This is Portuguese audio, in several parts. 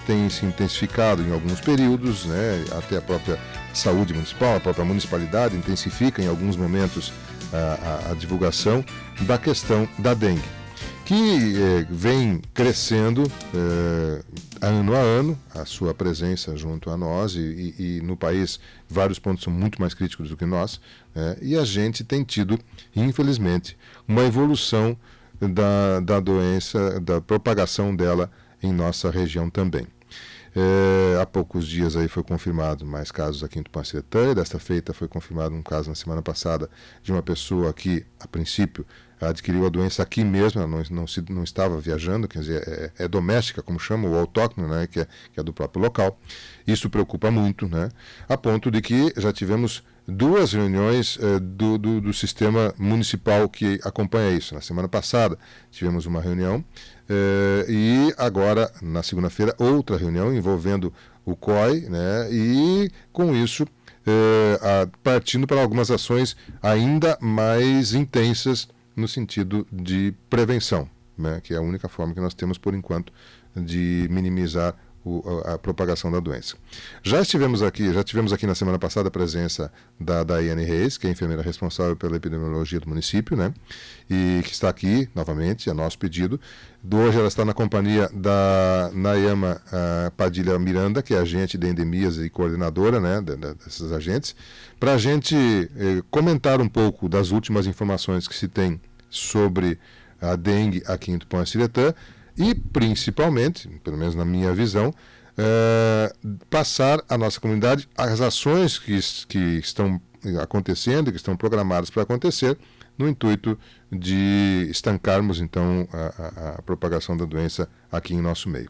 tem se intensificado em alguns períodos, né? Até a própria saúde municipal, a própria municipalidade intensifica em alguns momentos a divulgação da questão da dengue, que vem crescendo ano a ano, a sua presença junto a nós e no país vários pontos são muito mais críticos do que nós, e a gente tem tido, infelizmente, uma evolução da doença, da propagação dela em nossa região também. Há poucos dias aí foi confirmado mais casos aqui em Tupã-Ciretã, e desta feita foi confirmado um caso na semana passada de uma pessoa que, a princípio, adquiriu a doença aqui mesmo, ela não estava viajando, quer dizer, é doméstica, como chama, ou autóctone, né, que é do próprio local. Isso preocupa muito, né, a ponto de que já tivemos 2 reuniões do sistema municipal que acompanha isso. Na semana passada tivemos uma reunião e agora, na segunda-feira, outra reunião envolvendo o COI, né, e com isso partindo para algumas ações ainda mais intensas no sentido de prevenção, né, que é a única forma que nós temos, por enquanto, de minimizar a propagação da doença. Já tivemos aqui na semana passada a presença da Daiane Reis, que é a enfermeira responsável pela epidemiologia do município, né, e que está aqui novamente, a nosso pedido. Hoje ela está na companhia da Nayama Padilha Miranda, que é agente de endemias e coordenadora, né, desses agentes, para a gente comentar um pouco das últimas informações que se tem sobre a dengue aqui em Tupã-Ciretã, e, principalmente, pelo menos na minha visão, passar à nossa comunidade as ações que estão acontecendo, que estão programadas para acontecer, no intuito de estancarmos, então, a propagação da doença aqui em nosso meio.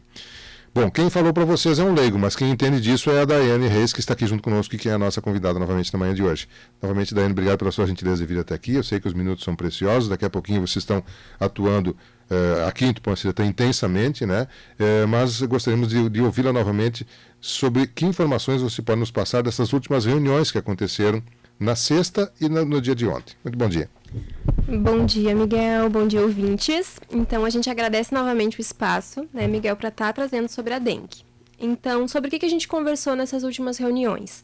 Bom, quem falou para vocês é um leigo, mas quem entende disso é a Daiane Reis, que está aqui junto conosco e que é a nossa convidada novamente na manhã de hoje. Novamente, Daiane, obrigado pela sua gentileza de vir até aqui. Eu sei que os minutos são preciosos, daqui a pouquinho vocês estão atuando aqui em Tupã-Ciretã intensamente, né? Mas gostaríamos de ouvi-la novamente sobre que informações você pode nos passar dessas últimas reuniões que aconteceram na sexta e no dia de ontem. Muito bom dia. Bom dia, Miguel. Bom dia, ouvintes. Então, a gente agradece novamente o espaço, né, Miguel, para estar trazendo sobre a dengue. Então, sobre o que a gente conversou nessas últimas reuniões?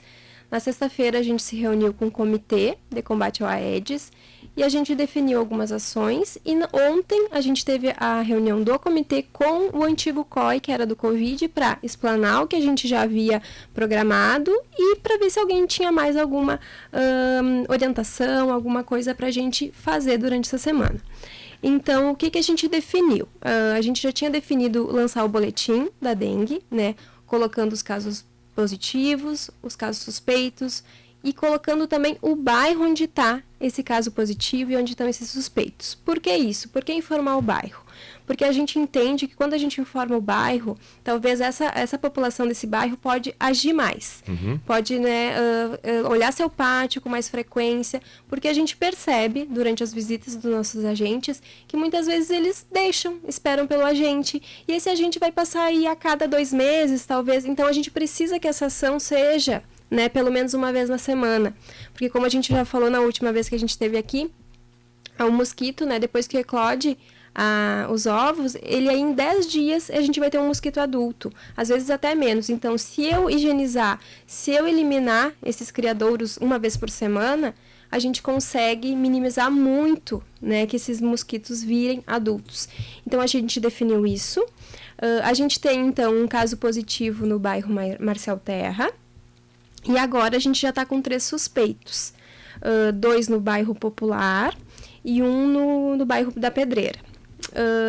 Na sexta-feira, a gente se reuniu com o Comitê de Combate ao Aedes e a gente definiu algumas ações. E ontem, a gente teve a reunião do comitê com o antigo COI, que era do Covid, para explanar o que a gente já havia programado e para ver se alguém tinha mais alguma orientação, alguma coisa para a gente fazer durante essa semana. Então, o que a gente definiu? A gente já tinha definido lançar o boletim da dengue, né, colocando os casos positivos, os casos suspeitos e colocando também o bairro onde está esse caso positivo e onde estão esses suspeitos. Por que isso? Por que informar o bairro? Porque a gente entende que quando a gente informa o bairro, talvez essa população desse bairro pode agir mais. Pode, né, olhar seu pátio com mais frequência, porque a gente percebe, durante as visitas dos nossos agentes, que muitas vezes eles esperam pelo agente, e esse agente vai passar aí a cada 2 meses, talvez. Então, a gente precisa que essa ação seja, né, pelo menos uma vez na semana. Porque, como a gente já falou na última vez que a gente esteve aqui, o mosquito, né, depois que eclode os ovos, ele aí em 10 dias a gente vai ter um mosquito adulto, às vezes até menos. Então, se eu higienizar, se eu eliminar esses criadouros uma vez por semana, a gente consegue minimizar muito, né, que esses mosquitos virem adultos. Então, a gente definiu isso. A gente tem, então, um caso positivo no bairro Marcel Terra. E agora a gente já está com 3 suspeitos. 2 no bairro Popular e 1 no bairro da Pedreira.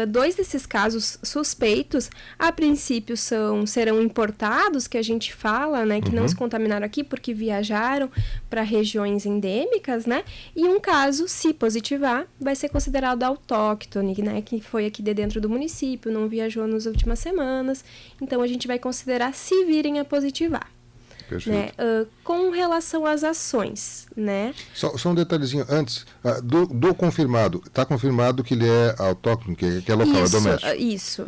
2 desses casos suspeitos, a princípio serão importados, que a gente fala, né, que não se contaminaram aqui porque viajaram para regiões endêmicas, né, e um caso, se positivar, vai ser considerado autóctone, né, que foi aqui de dentro do município, não viajou nas últimas semanas, então a gente vai considerar se virem a positivar. Né? Com relação às ações, né? Só um detalhezinho antes, do confirmado, está confirmado que ele é autóctone, que é local, é doméstico. Isso,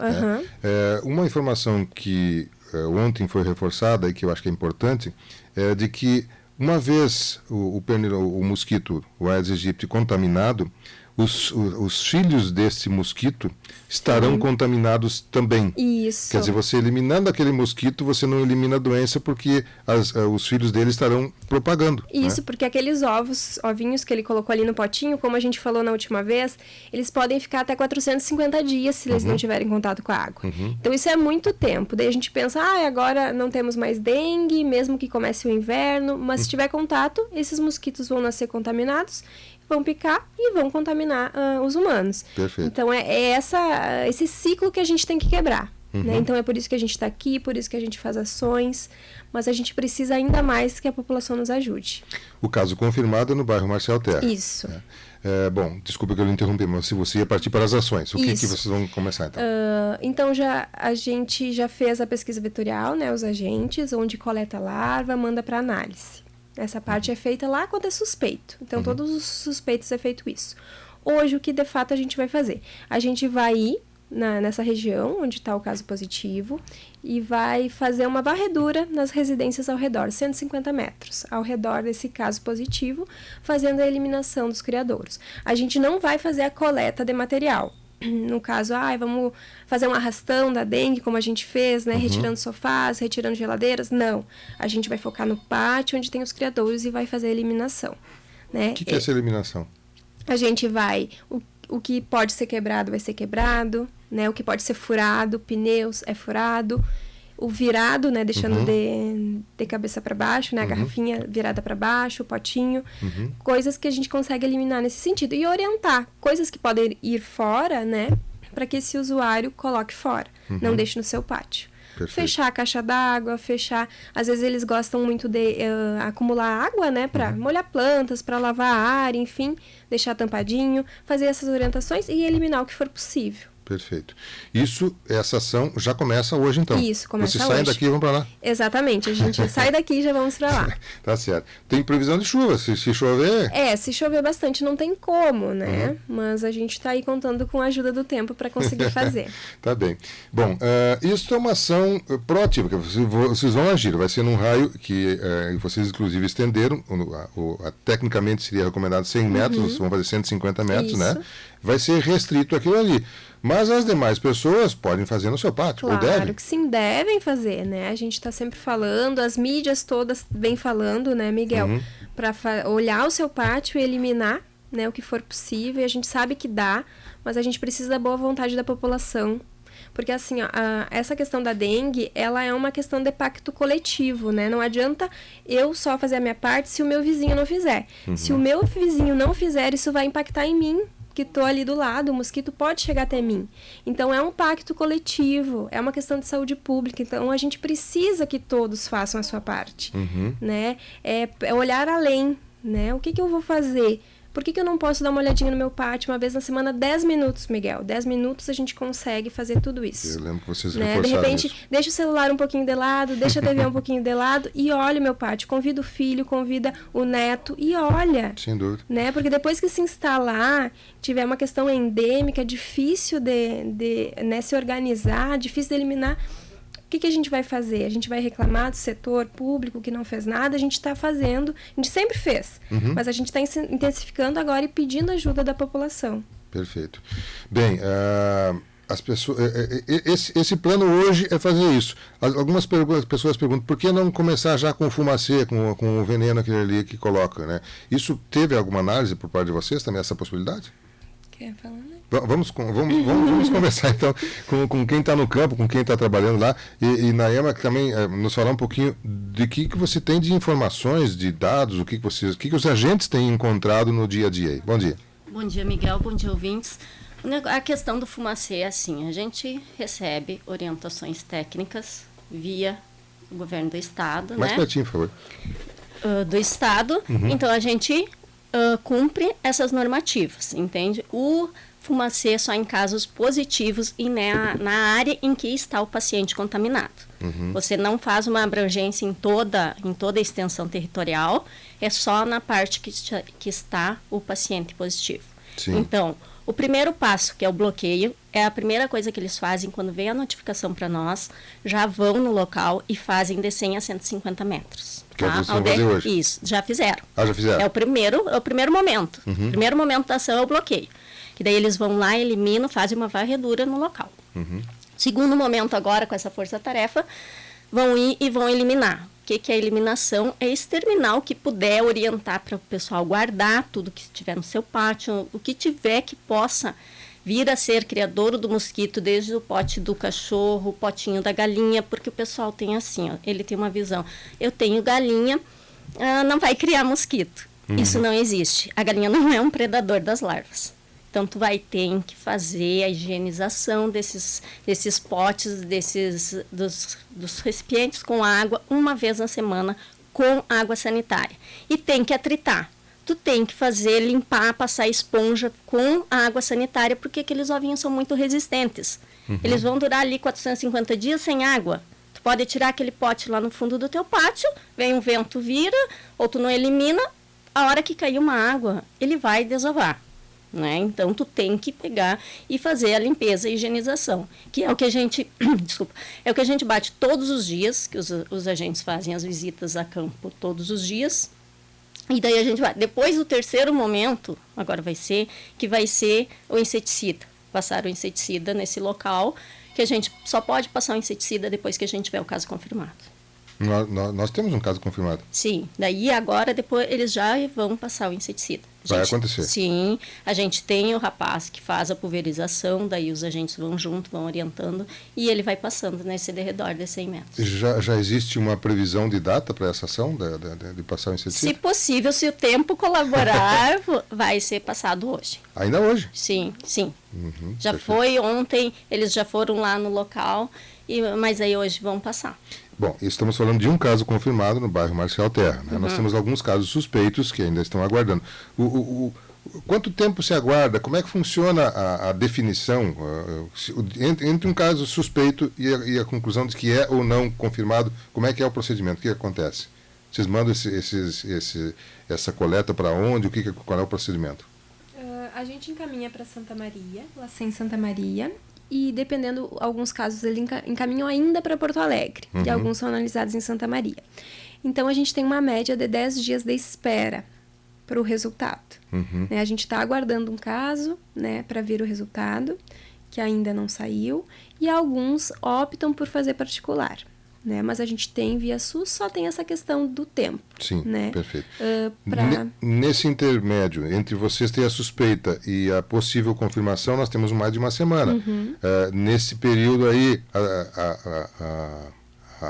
uma informação que ontem foi reforçada e que eu acho que é importante, é de que uma vez o mosquito, o Aedes aegypti, contaminado, os filhos desse mosquito estarão contaminados também. Isso. Quer dizer, você eliminando aquele mosquito, você não elimina a doença porque os filhos dele estarão propagando. Isso, né? porque aqueles ovinhos que ele colocou ali no potinho, como a gente falou na última vez, eles podem ficar até 450 dias se eles não tiverem contato com a água. Então isso é muito tempo. Daí a gente pensa, agora não temos mais dengue, mesmo que comece o inverno, mas se tiver contato, esses mosquitos vão nascer contaminados, vão picar e vão contaminar os humanos. Perfeito. Então é esse ciclo que a gente tem que quebrar. Né? Então é por isso que a gente está aqui, por isso que a gente faz ações, mas a gente precisa ainda mais que a população nos ajude. O caso confirmado é no bairro Marcial Terra. Isso. Bom, desculpa que eu lhe interrompi, mas se você ia partir para as ações, o que vocês vão começar então? Então a gente já fez a pesquisa vetorial, né, os agentes, onde coleta a larva, manda para análise. Essa parte é feita lá quando é suspeito. Então todos os suspeitos é feito isso. Hoje o que de fato a gente vai fazer? A gente vai ir nessa região onde está o caso positivo e vai fazer uma varredura nas residências ao redor, 150 metros, ao redor desse caso positivo, fazendo a eliminação dos criadouros. A gente não vai fazer a coleta de material. No caso, vamos fazer um arrastão da dengue, como a gente fez, né? Retirando sofás, retirando geladeiras. Não. A gente vai focar no pátio onde tem os criadouros e vai fazer a eliminação. Né? O que é essa eliminação? A gente vai... O que pode ser quebrado vai ser quebrado, né? O que pode ser furado, pneus é furado. O virado, né? Deixando de cabeça para baixo, né? A garrafinha virada para baixo, o potinho. Coisas que a gente consegue eliminar nesse sentido. E orientar coisas que podem ir fora, né? Para que esse usuário coloque fora. Não deixe no seu pátio. Perfeito. Fechar a caixa d'água, fechar... Às vezes eles gostam muito de acumular água, né? Para molhar plantas, para lavar a área, enfim. Deixar tampadinho, fazer essas orientações e eliminar o que for possível. Perfeito. Essa ação já começa hoje, então? Isso, começa Vocês hoje. saem daqui e vão para lá? Exatamente, a gente sai daqui e já vamos para lá. Tá certo. Tem previsão de chuva, se chover... Se chover bastante não tem como, né? Mas a gente está aí contando com a ajuda do tempo para conseguir fazer. Tá bem. Bom, isso é uma ação proativa, que vocês vão agir, vai ser num raio que vocês inclusive estenderam, tecnicamente seria recomendado 100 metros, vocês vão fazer 150 metros, Isso. né? Vai ser restrito aquilo ali. Mas as demais pessoas podem fazer no seu pátio, ou devem? Claro que sim, devem fazer, né? A gente está sempre falando, as mídias todas vêm falando, né, Miguel? Para olhar o seu pátio e eliminar, né, o que for possível. E a gente sabe que dá, mas a gente precisa da boa vontade da população. Porque, assim, essa questão da dengue, ela é uma questão de pacto coletivo, né? Não adianta eu só fazer a minha parte se o meu vizinho não fizer. Se o meu vizinho não fizer, isso vai impactar em mim, que estou ali do lado, o mosquito pode chegar até mim. Então, é um pacto coletivo, é uma questão de saúde pública. Então, a gente precisa que todos façam a sua parte, né? É olhar além, né? O que eu vou fazer? Por que eu não posso dar uma olhadinha no meu pátio uma vez na semana? 10 minutos, Miguel. 10 minutos a gente consegue fazer tudo isso. Eu lembro que vocês né? reforçaram De repente, isso. deixa o celular um pouquinho de lado, deixa a TV um pouquinho de lado e olha o meu pátio. Convida o filho, convida o neto e olha. Sem dúvida. Né? Porque depois que se instalar, tiver uma questão endêmica, difícil de né, se organizar, difícil de eliminar... O que a gente vai fazer? A gente vai reclamar do setor público que não fez nada? A gente está fazendo, a gente sempre fez, mas a gente está intensificando agora e pedindo ajuda da população. Perfeito. Bem, as pessoas, esse plano hoje é fazer isso. Algumas pessoas perguntam por que não começar já com o fumacê, com o veneno aquele ali que coloca, né? Isso teve alguma análise por parte de vocês também, essa possibilidade? Quer falar, né? Vamos começar então com quem está no campo, com quem está trabalhando lá, e Naema também nos falar um pouquinho de que você tem de informações, de dados, o que os agentes têm encontrado no dia a dia aí. Bom dia. Bom dia, Miguel, bom dia, ouvintes. A questão do fumacê é assim, a gente recebe orientações técnicas via o governo do estado, Mais pertinho, por favor. Do estado, então a gente cumpre essas normativas, entende? O fumacê só em casos positivos e na área em que está o paciente contaminado. Você não faz uma abrangência em toda a extensão territorial, é só na parte que está o paciente positivo. Sim. Então, o primeiro passo, que é o bloqueio, é a primeira coisa que eles fazem quando vem a notificação para nós, já vão no local e fazem de 100 a 150 metros. Que é o que vocês vão fazer hoje? Isso, já fizeram. Já fizeram? É o primeiro momento. O primeiro momento da ação é o bloqueio. Que daí eles vão lá, eliminam, fazem uma varredura no local. Segundo momento agora, com essa força-tarefa, vão ir e vão eliminar. O que é eliminação? É exterminar o que puder, orientar para o pessoal guardar tudo que estiver no seu pátio, o que tiver que possa vir a ser criadouro do mosquito, desde o pote do cachorro, o potinho da galinha, porque o pessoal tem assim, ó, ele tem uma visão. Eu tenho galinha, não vai criar mosquito. Isso não existe. A galinha não é um predador das larvas. Então, tu vai ter que fazer a higienização desses potes, dos recipientes com água, uma vez na semana, com água sanitária. E tem que atritar. Tu tem que fazer, limpar, passar esponja com a água sanitária, porque aqueles ovinhos são muito resistentes. Eles vão durar ali 450 dias sem água. Tu pode tirar aquele pote lá no fundo do teu pátio, vem um vento, vira, ou tu não elimina, a hora que cair uma água, ele vai desovar. Né? Então, tu tem que pegar e fazer a limpeza e higienização, que é o que a gente, é o que a gente bate todos os dias, que os agentes fazem as visitas a campo todos os dias, e daí a gente vai, depois do terceiro momento, agora vai ser o inseticida, passar o inseticida nesse local, que a gente só pode passar o inseticida depois que a gente tiver o caso confirmado. Nós temos um caso confirmado. Sim, daí agora depois eles já vão passar o inseticida. Vai acontecer. Sim, a gente tem o rapaz que faz a pulverização, daí os agentes vão junto, vão orientando, e ele vai passando nesse derredor de 100 metros. Já existe uma previsão de data para essa ação, de passar o inseticida? Se possível, se o tempo colaborar, vai ser passado hoje. Ainda hoje? Sim. Já perfeito. foi ontem, eles já foram lá no local, mas aí hoje vão passar. Bom, estamos falando de um caso confirmado no bairro Marcial Terra. Né? Nós temos alguns casos suspeitos que ainda estão aguardando. Quanto tempo se aguarda? Como é que funciona a definição entre um caso suspeito e a conclusão de que é ou não confirmado? Como é que é o procedimento? O que acontece? Vocês mandam essa coleta para onde? Qual é o procedimento? A gente encaminha para Santa Maria, lá em Santa Maria. E dependendo, alguns casos eles encaminham ainda para Porto Alegre. E alguns são analisados em Santa Maria. Então, a gente tem uma média de 10 dias de espera para o resultado. Né? A gente está aguardando um caso, né, para ver o resultado, que ainda não saiu. E alguns optam por fazer particular. Né? Mas a gente tem via SUS, só tem essa questão do tempo. Sim, né? Perfeito. Nesse intermédio, entre vocês ter a suspeita e a possível confirmação, nós temos mais de uma semana. Nesse período aí,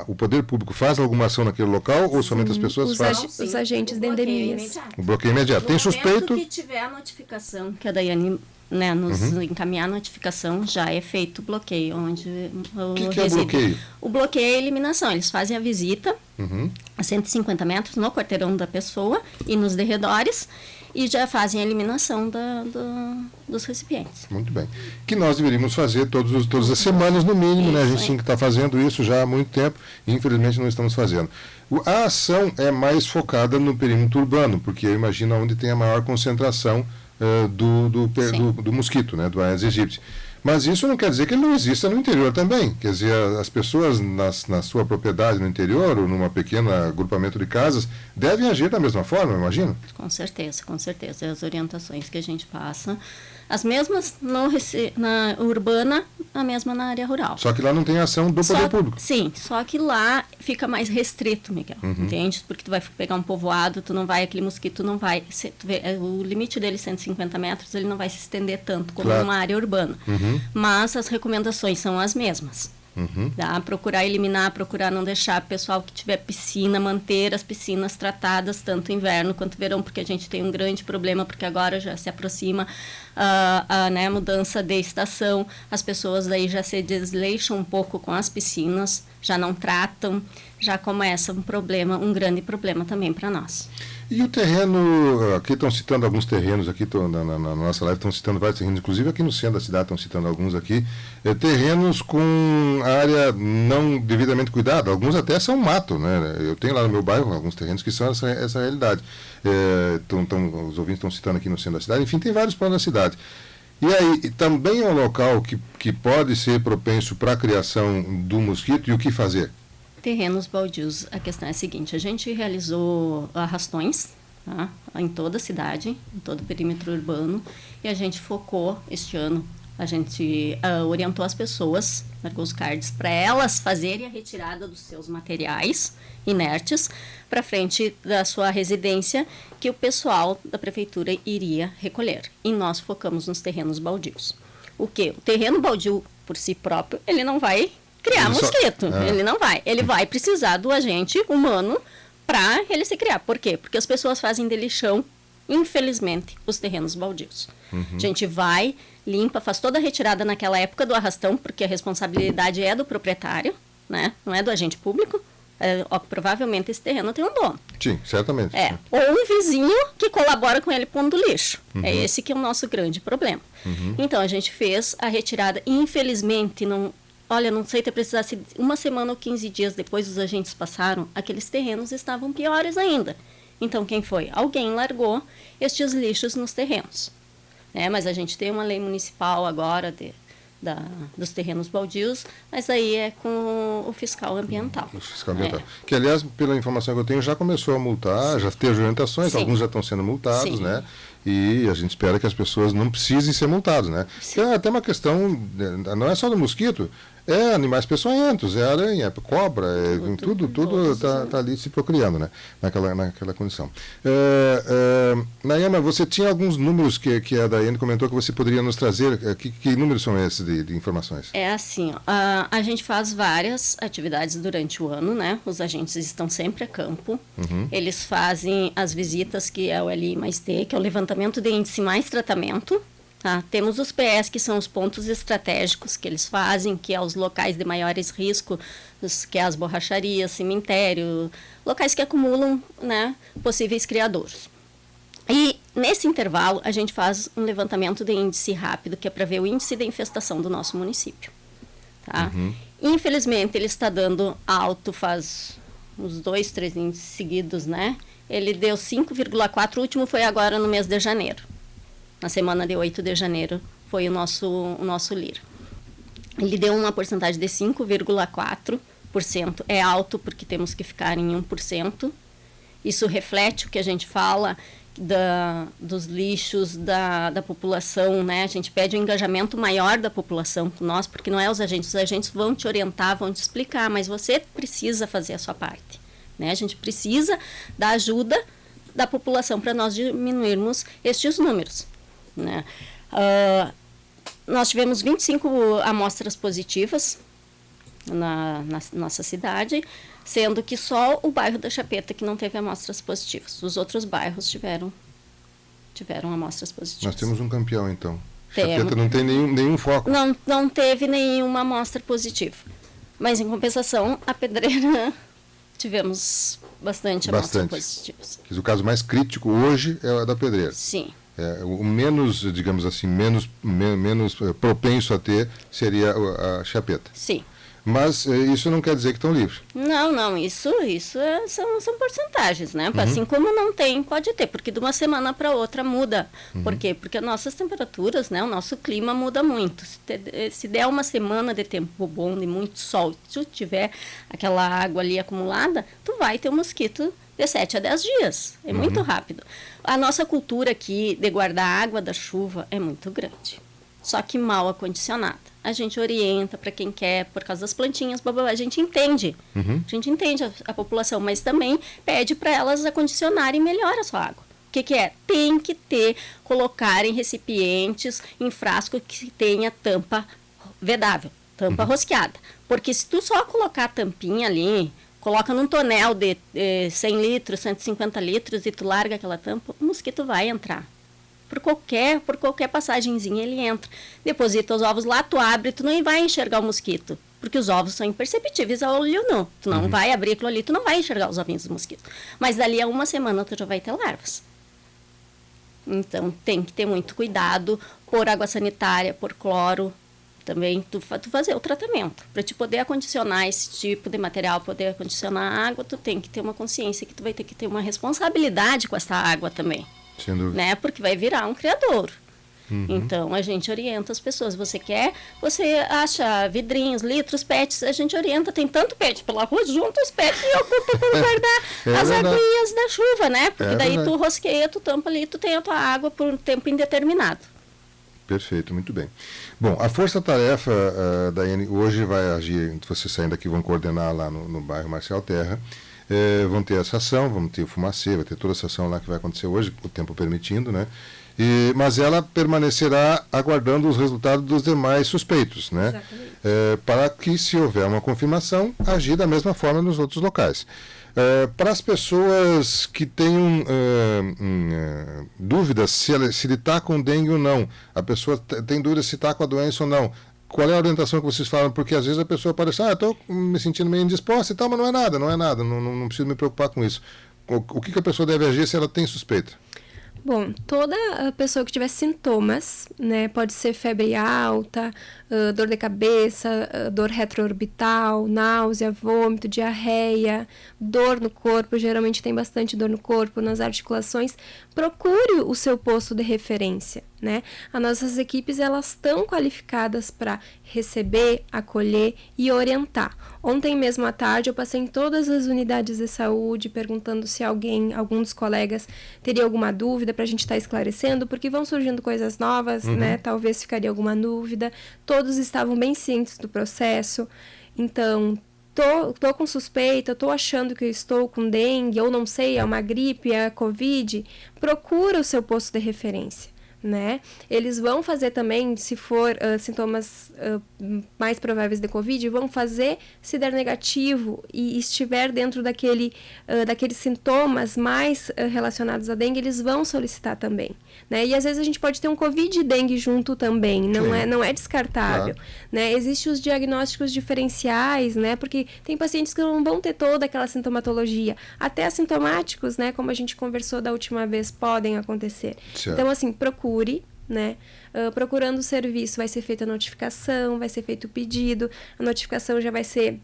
o poder público faz alguma ação naquele local ou somente as pessoas fazem? Os agentes de endemias. O bloqueio imediato. Tem suspeito? No momento que tiver a notificação, que a Daiane, né, nos encaminhar a notificação, já é feito o bloqueio. Onde O que é o bloqueio? O bloqueio é a eliminação. Eles fazem a visita a 150 metros no quarteirão da pessoa e nos derredores e já fazem a eliminação dos recipientes. Muito bem. Que nós deveríamos fazer todas as semanas, no mínimo, né? A gente tinha que estar fazendo isso já há muito tempo e infelizmente não estamos fazendo. A ação é mais focada no perímetro urbano, porque eu imagino onde tem a maior concentração do mosquito, né, do Aedes aegypti. Mas isso não quer dizer que ele não exista no interior também. Quer dizer, as pessoas na sua propriedade no interior, ou num pequeno agrupamento de casas, devem agir da mesma forma, eu imagino? Com certeza. As orientações que a gente passa, as mesmas na urbana, a mesma na área rural. Só que lá não tem ação do poder público. Sim, só que lá fica mais restrito, Miguel, entende? Porque tu vai pegar um povoado, aquele mosquito não vai, o limite dele 150 metros, ele não vai se estender tanto como uma área urbana. Mas as recomendações são as mesmas. Tá? Procurar eliminar, procurar não deixar o pessoal que tiver piscina, manter as piscinas tratadas, tanto inverno quanto verão, porque a gente tem um grande problema, porque agora já se aproxima a mudança de estação, as pessoas daí já se desleixam um pouco com as piscinas, já não tratam, já começa um grande problema também para nós. E o terreno, aqui estão citando alguns terrenos, aqui na nossa live estão citando vários terrenos, inclusive aqui no centro da cidade estão citando alguns aqui, terrenos com área não devidamente cuidada, alguns até são mato, né? Eu tenho lá no meu bairro alguns terrenos que são essa realidade. Os ouvintes estão citando aqui no centro da cidade, enfim, tem vários pontos da cidade. E aí, também é um local que pode ser propenso para a criação do mosquito, e o que fazer? Terrenos baldios, a questão é a seguinte, a gente realizou arrastões, tá? Em toda a cidade, em todo o perímetro urbano, e a gente focou este ano, a gente orientou as pessoas, largou os cards, para elas fazerem a retirada dos seus materiais inertes para frente da sua residência, que o pessoal da prefeitura iria recolher. E nós focamos nos terrenos baldios. O quê? O terreno baldio, por si próprio, ele não vai criar mosquito. Ele não vai. Ele vai precisar do agente humano para ele se criar. Por quê? Porque as pessoas fazem de lixão, infelizmente, os terrenos baldios. A gente vai, limpa, faz toda a retirada naquela época do arrastão, porque a responsabilidade é do proprietário, né? Não é do agente público. Provavelmente esse terreno tem um dono. Sim, certamente. Ou um vizinho que colabora com ele pondo lixo. É esse que é o nosso grande problema. Então, a gente fez a retirada. Infelizmente, não sei se precisasse 1 semana ou 15 dias depois os agentes passaram, aqueles terrenos estavam piores ainda. Então, quem foi? Alguém largou estes lixos nos terrenos. Mas a gente tem uma lei municipal agora dos terrenos baldios, mas aí é com o fiscal ambiental. O fiscal ambiental. Que, aliás, pela informação que eu tenho, já começou a multar, já teve orientações, Sim. Alguns já estão sendo multados, Sim. né? E a gente espera que as pessoas não precisem ser multadas, né? Porque é até uma questão, não é só do mosquito, é animais peçonhentos, é aranha, é cobra, tudo está ali se procriando, né? Naquela condição. Nayama, você tinha alguns números que a Daiane comentou que você poderia nos trazer. Que números são esses de informações? É assim, a gente faz várias atividades durante o ano, né? Os agentes estão sempre a campo. Eles fazem as visitas, que é o LI+T, que é o levantamento de índice mais tratamento. Tá? Temos os PS, que são os pontos estratégicos que eles fazem, que é os locais de maiores riscos, que é as borracharias, cemitério, locais que acumulam, né, possíveis criadouros. E nesse intervalo a gente faz um levantamento de índice rápido, que é para ver o índice de infestação do nosso município. Tá? Infelizmente ele está dando alto faz uns 2, 3 índices seguidos, né? Ele deu 5,4, o último foi agora no mês de janeiro. Na semana de 8 de janeiro foi o nosso LIR. Ele deu uma porcentagem de 5,4%. É alto porque temos que ficar em 1%. Isso reflete o que a gente fala dos lixos da população, né? A gente pede um engajamento maior da população com nós, porque não é os agentes vão te orientar, vão te explicar, mas você precisa fazer a sua parte, né? A gente precisa da ajuda da população para nós diminuirmos estes números. Né? Nós tivemos 25 amostras positivas na nossa cidade, sendo que só o bairro da Chapeta que não teve amostras positivas. Os outros bairros tiveram amostras positivas. Nós temos um campeão, então. Chapeta não tem nenhum foco. Não teve nenhuma amostra positiva. Mas, em compensação, a Pedreira tivemos bastante amostras positivas. O caso mais crítico hoje é a da Pedreira. Sim. O menos, digamos assim, menos propenso a ter seria a Chapeta. Sim. Mas isso não quer dizer que estão livres. Não, isso são porcentagens, né? Assim como não tem, pode ter, porque de uma semana para outra muda. Por quê? Porque as nossas temperaturas, né? O nosso clima muda muito. Se der uma semana de tempo bom, de muito sol, se tu tiver aquela água ali acumulada, tu vai ter um mosquito de 7 a 10 dias. É muito rápido. A nossa cultura aqui de guardar água da chuva é muito grande. Só que mal acondicionada. A gente orienta para quem quer, por causa das plantinhas, a gente entende. A gente entende a população, mas também pede para elas acondicionarem melhor a sua água. O que é? Tem que colocar em recipientes, em frasco que tenha tampa vedável, tampa rosqueada. Porque se tu só colocar a tampinha ali, coloca num tonel de 100 litros, 150 litros e tu larga aquela tampa, o mosquito vai entrar. Por qualquer passagenzinha ele entra. Deposita os ovos lá, tu abre, tu não vai enxergar o mosquito. Porque os ovos são imperceptíveis ao olho nu. Tu não vai abrir aquilo ali, tu não vai enxergar os ovinhos do mosquito. Mas dali a 1 semana tu já vai ter larvas. Então tem que ter muito cuidado, por água sanitária, por cloro. Também tu fazer o tratamento. Para te poder acondicionar esse tipo de material, poder acondicionar a água, tu tem que ter uma consciência que tu vai ter que ter uma responsabilidade com essa água também. Sem dúvida. Né? Porque vai virar um criadouro. Então, a gente orienta as pessoas. Você acha vidrinhos, litros, pets, a gente orienta. Tem tanto pet pela rua, junta os pets e ocupa para guardar as aguinhas da chuva, né? Porque daí tu rosqueia, tu tampa ali, tu tem a tua água por um tempo indeterminado. Perfeito, muito bem. Bom, a força-tarefa, Daiane, hoje vai agir, vocês saindo daqui vão coordenar lá no bairro Marcial Terra, vão ter essa ação, vamos ter o fumacê, vai ter toda essa ação lá que vai acontecer hoje, o tempo permitindo, né? Mas ela permanecerá aguardando os resultados dos demais suspeitos, né? Exatamente. Para que, se houver uma confirmação, agir da mesma forma nos outros locais. Para as pessoas que tenham dúvidas se ele está com dengue ou não, a pessoa tem dúvida se está com a doença ou não, qual é a orientação que vocês falam? Porque às vezes a pessoa parece, estou me sentindo meio indisposta e tal, mas não é nada, não preciso me preocupar com isso. O que a pessoa deve agir se ela tem suspeita? Bom, toda pessoa que tiver sintomas, né, pode ser febre alta, dor de cabeça, dor retroorbital, náusea, vômito, diarreia, dor no corpo, geralmente tem bastante dor no corpo, nas articulações, procure o seu posto de referência, né? As nossas equipes, elas estão qualificadas para receber, acolher e orientar. Ontem mesmo à tarde eu passei em todas as unidades de saúde perguntando se algum dos colegas teria alguma dúvida para a gente estar esclarecendo, porque vão surgindo coisas novas, né? Talvez ficaria alguma dúvida. Todos estavam bem cientes do processo. Então, tô com suspeita, tô achando que eu estou com dengue, ou não sei, é uma gripe, é a Covid. Procura o seu posto de referência, né? Eles vão fazer também, se for sintomas mais prováveis de Covid, vão fazer, se der negativo e estiver dentro daqueles sintomas mais relacionados à dengue, eles vão solicitar também, né? E às vezes a gente pode ter um Covid e dengue junto também, não é descartável, claro, né? Existem os diagnósticos diferenciais, né? Porque tem pacientes que não vão ter toda aquela sintomatologia, até assintomáticos, né? Como a gente conversou da última vez, podem acontecer. Certo. Então, assim, procure, né? Procurando o serviço, vai ser feita a notificação, vai ser feito o pedido, a notificação já vai ser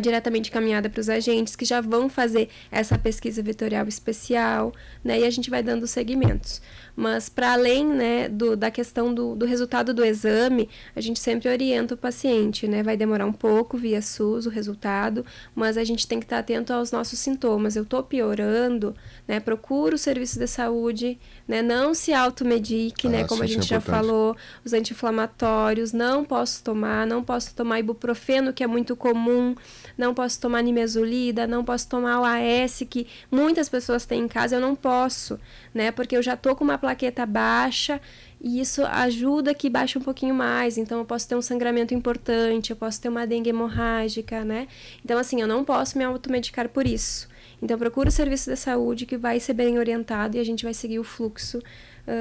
diretamente encaminhada para os agentes que já vão fazer essa pesquisa vetorial especial, né? E a gente vai dando segmentos. Mas, para além, né, da questão do resultado do exame, a gente sempre orienta o paciente, né? Vai demorar um pouco via SUS o resultado, mas a gente tem que estar atento aos nossos sintomas. Eu estou piorando, né? Procura o serviço de saúde, né? Não se automedique, né? Como a gente já falou, os anti-inflamatórios, não posso tomar ibuprofeno, que é muito comum, não posso tomar nimesulida, não posso tomar o AS, que muitas pessoas têm em casa, eu não posso, né? Porque eu já estou com uma plaqueta baixa e isso ajuda que baixe um pouquinho mais, então eu posso ter um sangramento importante, eu posso ter uma dengue hemorrágica, né? Então, assim, eu não posso me automedicar por isso. Então, procura o serviço de saúde que vai ser bem orientado e a gente vai seguir o fluxo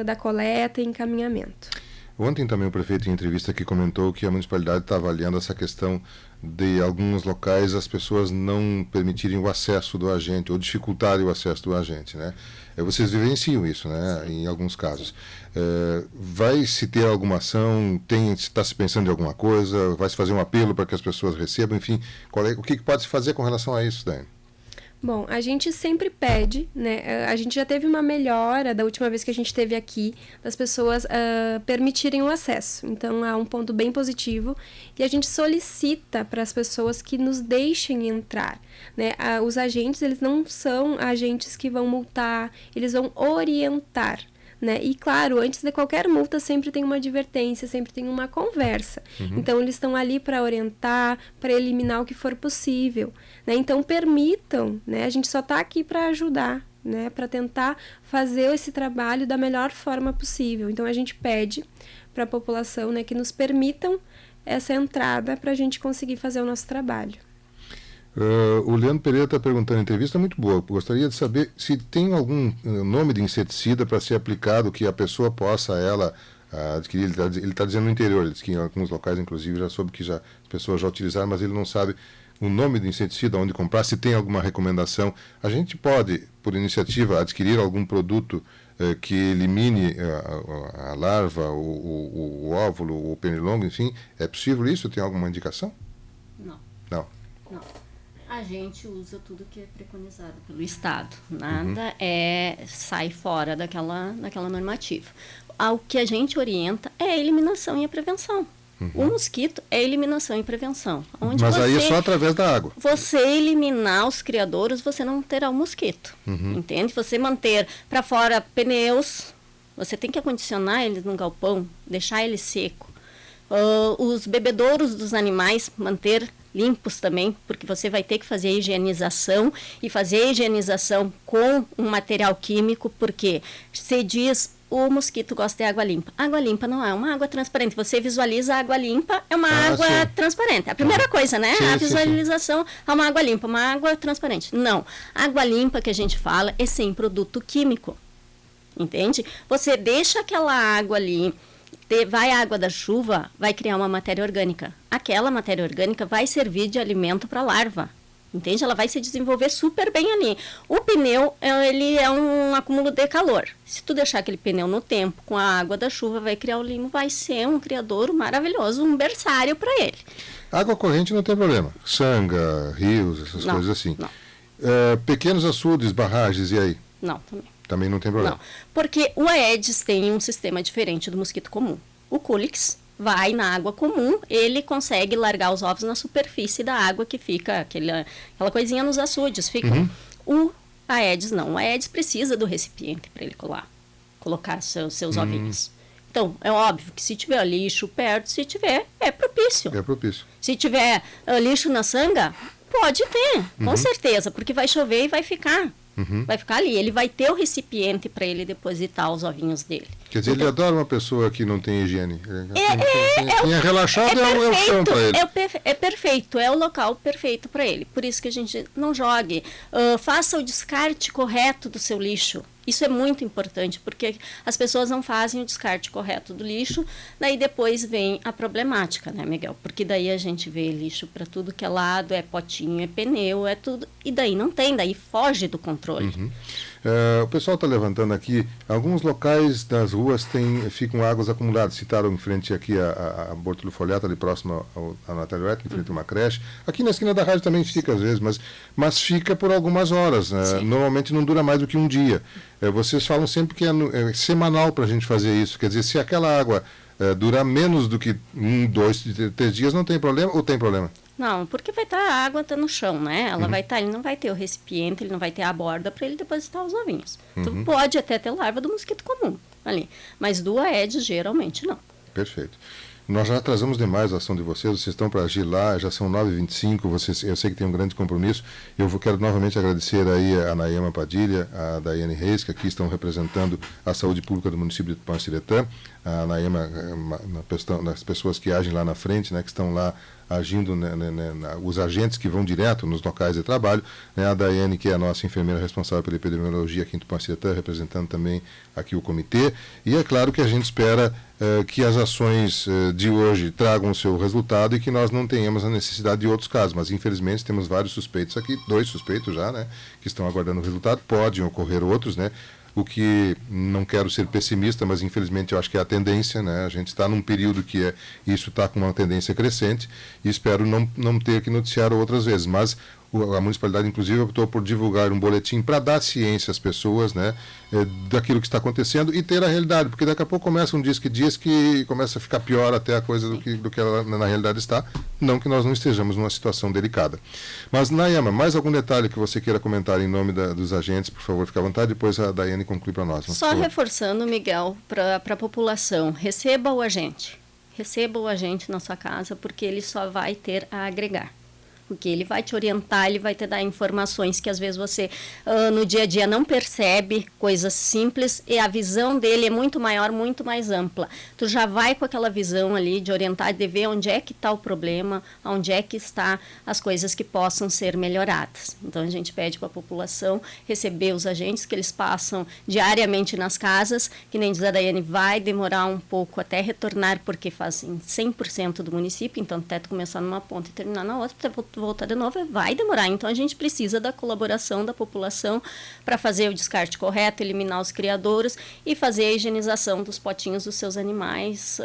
da coleta e encaminhamento. Ontem também o prefeito, em entrevista, aqui comentou que a municipalidade está avaliando essa questão de alguns locais as pessoas não permitirem o acesso do agente ou dificultarem o acesso do agente, né? Vocês vivenciam isso, né? Sim. Em alguns casos. Vai se ter alguma ação? Está se pensando em alguma coisa? Vai se fazer um apelo para que as pessoas recebam? Enfim, o que pode se fazer com relação a isso, Daiane? Bom, a gente sempre pede, né? A gente já teve uma melhora da última vez que a gente esteve aqui, das pessoas permitirem o acesso. Então, há um ponto bem positivo e a gente solicita para as pessoas que nos deixem entrar, né? Os agentes, eles não são agentes que vão multar, eles vão orientar, né? E claro, antes de qualquer multa sempre tem uma advertência, sempre tem uma conversa. Então eles estão ali para orientar, para eliminar o que for possível, né? Então permitam, né? A gente só está aqui para ajudar, né? Para tentar fazer esse trabalho da melhor forma possível. Então a gente pede para a população, né, que nos permitam essa entrada para a gente conseguir fazer o nosso trabalho. O Leandro Pereira está perguntando, entrevista muito boa, gostaria de saber se tem algum nome de inseticida para ser aplicado que a pessoa possa adquirir. Ele está dizendo no interior, ele diz que em alguns locais, inclusive, já soube que as pessoas já utilizaram, mas ele não sabe o nome do inseticida, onde comprar, se tem alguma recomendação. A gente pode, por iniciativa, adquirir algum produto que elimine a larva, o óvulo, o pernilongo, enfim. É possível isso? Tem alguma indicação? Não. Não. Não. A gente usa tudo que é preconizado pelo Estado. Nada sai fora daquela normativa. O que a gente orienta é a eliminação e a prevenção. O mosquito é eliminação e prevenção. Mas aí é só através da água. Você eliminar os criadouros, você não terá o mosquito. Entende? Você manter para fora pneus, você tem que acondicionar eles no galpão, deixar ele seco. Os bebedouros dos animais, manter limpos também, porque você vai ter que fazer a higienização e fazer a higienização com um material químico, porque se diz o mosquito gosta de água limpa. Água limpa não é uma água transparente. Você visualiza a água limpa, é uma água transparente. A primeira coisa, né? A visualização é uma água limpa, uma água transparente. Não. Água limpa que a gente fala é sem produto químico. Entende? Você deixa aquela água ali, vai a água da chuva, vai criar uma matéria orgânica. Aquela matéria orgânica vai servir de alimento para a larva. Entende? Ela vai se desenvolver super bem ali. O pneu, ele é um acúmulo de calor. Se tu deixar aquele pneu no tempo, com a água da chuva, vai criar o limo, vai ser um criadouro maravilhoso, um berçário para ele. Água corrente não tem problema. Sanga, rios, essas coisas assim. Não. Pequenos açudes, barragens, e aí? Não, também. Também não tem problema? Não, porque o Aedes tem um sistema diferente do mosquito comum. O Culex vai na água comum, ele consegue largar os ovos na superfície da água que fica, aquela coisinha nos açudes. O Aedes não. O Aedes precisa do recipiente para ele colocar seus ovinhos. Então, é óbvio que se tiver lixo perto, se tiver, é propício. É propício. Se tiver lixo na sanga, pode ter, com certeza, porque vai chover e vai ficar. Vai ficar ali. Ele vai ter o recipiente para ele depositar os ovinhos dele. Quer dizer, ele adora uma pessoa que não tem higiene. Quem é relaxado é o chão para ele. É perfeito, é o local perfeito para ele. Por isso que a gente não jogue. Faça o descarte correto do seu lixo. Isso é muito importante, porque as pessoas não fazem o descarte correto do lixo, daí depois vem a problemática, né, Miguel? Porque daí a gente vê lixo para tudo que é lado, é potinho, é pneu, é tudo, e daí não tem, daí foge do controle. O pessoal está levantando aqui, alguns locais das ruas ficam águas acumuladas, citaram em frente aqui a Bortolho Foliato, ali próximo à Natália Oetker, em frente a uma creche. Aqui na esquina da rádio também fica às vezes, mas fica por algumas horas, normalmente não dura mais do que um dia. Vocês falam sempre que é semanal para a gente fazer isso, quer dizer, se aquela água durar menos do que 1, 2, 3 dias, não tem problema ou tem problema? Não, porque vai estar a água no chão, né? Ela vai estar, ele não vai ter o recipiente, ele não vai ter a borda para ele depositar os ovinhos. Tu pode até ter larva do mosquito comum ali, mas do Aedes geralmente não. Perfeito. Nós já atrasamos demais a ação de vocês estão para agir lá, já são 9h25, eu sei que tem um grande compromisso. Quero novamente agradecer aí a Nayama Padilha, a Daiane Reis, que aqui estão representando a saúde pública do município de Tupã-Siretã. A Nayama, nas pessoas que agem lá na frente, né, que estão lá agindo, os agentes que vão direto nos locais de trabalho, né, a Daiane, que é a nossa enfermeira responsável pela epidemiologia aqui em Tupã-Siretã, representando também aqui o comitê, e é claro que a gente espera que as ações de hoje tragam o seu resultado e que nós não tenhamos a necessidade de outros casos, mas infelizmente temos vários suspeitos aqui, 2 suspeitos já, né, que estão aguardando o resultado, podem ocorrer outros, né, o que não quero ser pessimista, mas infelizmente eu acho que é a tendência, né? A gente está num período que isso está com uma tendência crescente e espero não ter que noticiar outras vezes, mas a municipalidade, inclusive, optou por divulgar um boletim para dar ciência às pessoas, né, daquilo que está acontecendo e ter a realidade, porque daqui a pouco começa um diz que começa a ficar pior até a coisa do que ela na realidade está, não que nós não estejamos numa situação delicada. Mas, Nayama, mais algum detalhe que você queira comentar em nome dos agentes, por favor, fique à vontade, depois a Daiane conclui para nós. Só reforçando, Miguel, para a população, receba o agente na sua casa, porque ele só vai ter a agregar. Porque ele vai te orientar, ele vai te dar informações que às vezes você no dia a dia não percebe, coisas simples, e a visão dele é muito maior, muito mais ampla. Tu já vai com aquela visão ali de orientar, de ver onde é que está o problema, onde é que está as coisas que possam ser melhoradas. Então a gente pede para a população receber os agentes que eles passam diariamente nas casas, que nem diz a Daiane, vai demorar um pouco até retornar, porque fazem 100% do município, então até tu começar numa ponta e terminar na outra, voltar de novo, vai demorar. Então, a gente precisa da colaboração da população para fazer o descarte correto, eliminar os criadouros e fazer a higienização dos potinhos dos seus animais,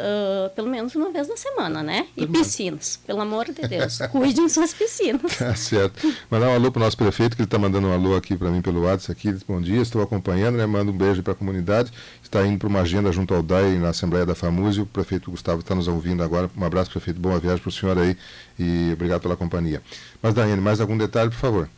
pelo menos uma vez na semana, né? E piscinas, pelo amor de Deus, cuidem suas piscinas. Tá certo. Mandar um alô para o nosso prefeito, que ele está mandando um alô aqui para mim pelo WhatsApp. Aqui, bom dia, estou acompanhando, né? Manda um beijo para a comunidade. Está indo para uma agenda junto ao DAI na Assembleia da FAMUSE. O prefeito Gustavo está nos ouvindo agora. Um abraço, prefeito. Boa viagem para o senhor aí e obrigado pela companhia. Mas, Daiane, mais algum detalhe, por favor?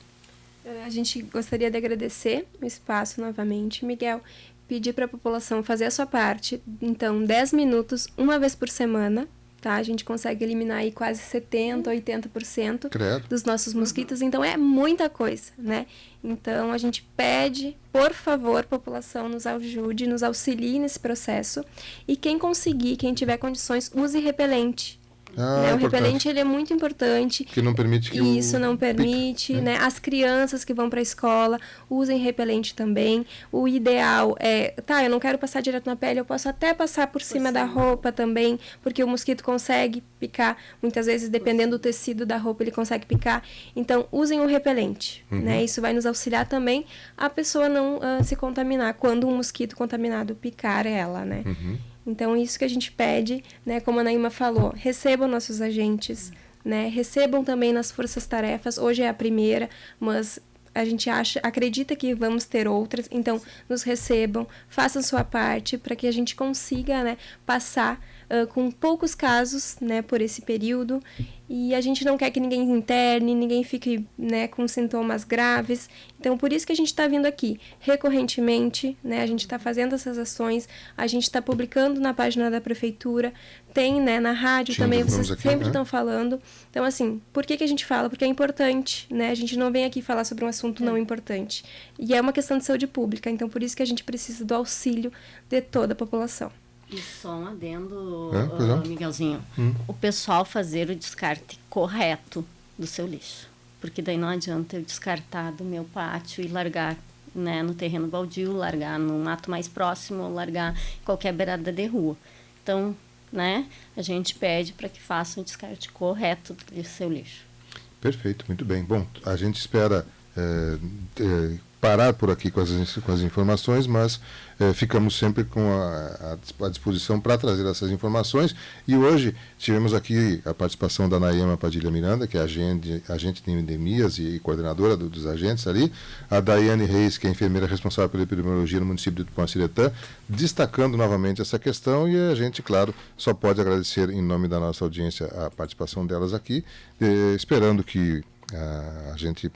A gente gostaria de agradecer o espaço novamente, Miguel. Pedir para a população fazer a sua parte. Então, 10 minutos, uma vez por semana. Tá? A gente consegue eliminar aí quase 70%, 80% dos nossos mosquitos, então é muita coisa, né? Então a gente pede, por favor, população, nos ajude, nos auxilie nesse processo. E quem conseguir, quem tiver condições, use repelente. Né? O repelente ele é muito importante. Que não permite que isso não permite, né? As crianças que vão para a escola usem repelente também. O ideal é, eu não quero passar direto na pele, eu posso até passar por cima da roupa também, porque o mosquito consegue picar, muitas vezes dependendo do tecido da roupa ele consegue picar. Então usem o repelente, né? Isso vai nos auxiliar também a pessoa não se contaminar quando um mosquito contaminado picar ela, né? Então, isso que a gente pede, né, como a Naima falou, recebam nossos agentes, né, recebam também nas forças-tarefas. Hoje é a primeira, mas a gente acredita que vamos ter outras. Então, nos recebam, façam sua parte para que a gente consiga, né, passar com poucos casos, né, por esse período. E a gente não quer que ninguém interne, ninguém fique, né, com sintomas graves. Então, por isso que a gente está vindo aqui recorrentemente, né, a gente está fazendo essas ações, a gente está publicando na página da prefeitura, tem, né, na rádio também, vocês sempre estão falando. Então, assim, por que a gente fala? Porque é importante, né, a gente não vem aqui falar sobre um assunto não importante. E é uma questão de saúde pública, então por isso que a gente precisa do auxílio de toda a população. E só um adendo, Miguelzinho. O pessoal fazer o descarte correto do seu lixo. Porque daí não adianta eu descartar do meu pátio e largar, né, no terreno baldio, largar no mato mais próximo, largar em qualquer beirada de rua. Então, né, a gente pede para que façam o descarte correto do seu lixo. Perfeito, muito bem. Bom, a gente espera parar por aqui com as informações, mas ficamos sempre com a disposição para trazer essas informações. E hoje tivemos aqui a participação da Naima Padilha Miranda, que é agente de endemias e coordenadora dos agentes ali, a Daiane Reis, que é enfermeira responsável pela epidemiologia no município de Tupanciretã, destacando novamente essa questão, e a gente, claro, só pode agradecer em nome da nossa audiência a participação delas aqui, esperando que a gente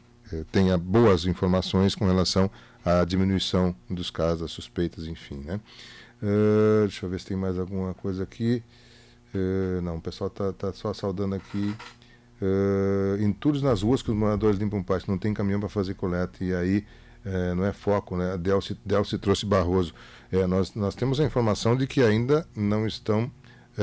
tenha boas informações com relação à diminuição dos casos, das suspeitas, enfim, né? Deixa eu ver se tem mais alguma coisa aqui. Não, o pessoal está só saudando aqui. Entulhos nas ruas que os moradores limpam o pátio, não tem caminhão para fazer coleta, e aí não é foco, né? Delci trouxe Barroso. Nós temos a informação de que ainda não estão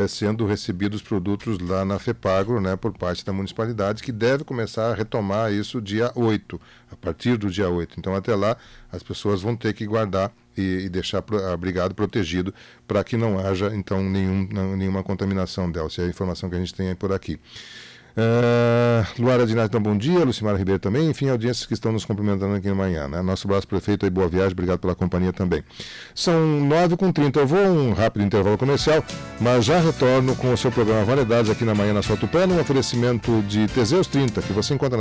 sendo recebidos produtos lá na FEPAGRO, né, por parte da municipalidade, que deve começar a retomar isso dia 8, a partir do dia 8. Então, até lá, as pessoas vão ter que guardar e deixar abrigado, protegido, para que não haja, então, nenhuma contaminação dela. Essa é a informação que a gente tem aí por aqui. Luara Dinati, então, bom dia. Lucimara Ribeiro também. Enfim, audiências que estão nos cumprimentando aqui amanhã, né? Nosso abraço, prefeito, aí, boa viagem, obrigado pela companhia também. São 9h30, eu vou a um rápido intervalo comercial, mas já retorno com o seu programa Variedades aqui na manhã na Sua Tupã, um oferecimento de Teseus 30, que você encontra